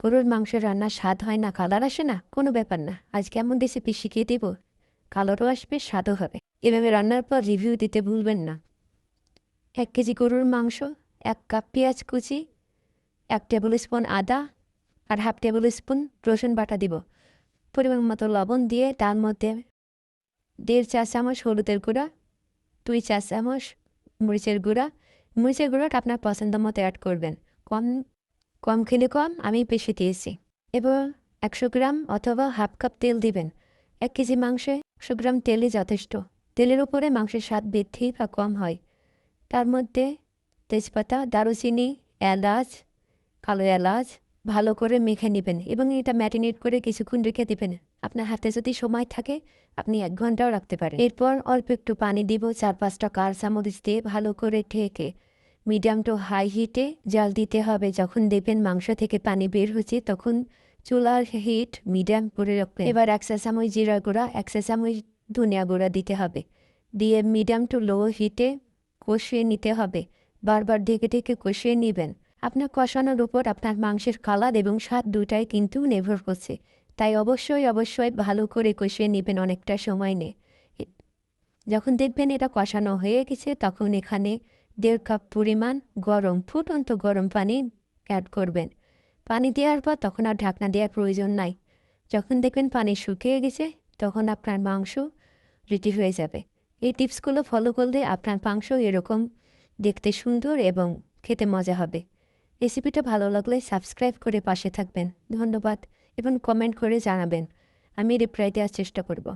গরুর মাংস রান্নার স্বাদ হয় না, কালার আসে না, কোনো ব্যাপার না। আজকে এমন রেসিপি শিখিয়ে দেব, কালারও আসবে, স্বাদও হবে। এভাবে রান্নার পর রিভিউ দিতে ভুলবেন না। 1 কেজি গরুর মাংস, 1 কাপ পেঁয়াজ কুচি, 1 টেবিল স্পুন আদা আর হাফ টেবিল স্পুন রসুন বাটা দিব। পরিমাণ মতো লবণ দিয়ে তার মধ্যে 1.5 চা চামচ হলুদের গুঁড়া, 2 চা চামচ মরিচের গুঁড়া। মরিচের গুঁড়াটা আপনার পছন্দ মতো অ্যাড করবেন। কম খেলে কম, আমি বেশি দিয়েছি। এবার 100 গ্রাম অথবা হাফ কাপ তেল দিবেন। 1 কেজি মাংসে 100 গ্রাম তেলই যথেষ্ট। তেলের উপরে মাংসের স্বাদ বৃদ্ধি বা কম হয়। তার মধ্যে তেজপাতা, দারুচিনি, এলাচ, কালো এলাচ ভালো করে মেখে নেবেন এবং এটা ম্যারিনেট করে কিছুক্ষণ রেখে দেবেন। আপনার হাতে যদি সময় থাকে আপনি 1 ঘন্টাও রাখতে পারেন। এরপর অল্প একটু পানি দিব, 4-5টা কাঁচামরিচ দিয়ে ভালো করে ঢেকে মিডিয়াম টু হাই হিটে জাল দিতে হবে। যখন দেখবেন মাংস থেকে পানি বের হচ্ছে তখন চুলার হিট মিডিয়াম করে রাখবেন। এবার 1 চা চামচ জিরা গুঁড়া, 1 চা চামচ ধনিয়া গুঁড়া দিতে হবে। দিয়ে মিডিয়াম টু লো হিটে কষিয়ে নিতে হবে। বারবার ঢেকে ঢেকে কষিয়ে নেবেন। আপনার কষানোর উপর আপনার মাংসের কালার এবং স্বাদ দুটাই কিন্তু নির্ভর করছে। তাই অবশ্যই ভালো করে কষিয়ে নেবেন অনেকটা সময় নিয়ে। যখন দেখবেন এটা কষানো হয়ে গেছে তখন এখানে 1.5 কাপ পরিমাণ ফুটন্ত গরম পানি অ্যাড করবেন। পানি দেওয়ার পর তখন আর ঢাকনা দেওয়ার প্রয়োজন নাই। যখন দেখবেন পানি শুকিয়ে গেছে তখন আপনার মাংস রেডি হয়ে যাবে। এই টিপসগুলো ফলো করলে আপনার মাংস এরকম দেখতে সুন্দর এবং খেতে মজা হবে। রেসিপিটা ভালো লাগলে সাবস্ক্রাইব করে পাশে থাকবেন। ধন্যবাদ এবং কমেন্ট করে জানাবেন। আমি রিপ্লাই দেওয়ার চেষ্টা করব।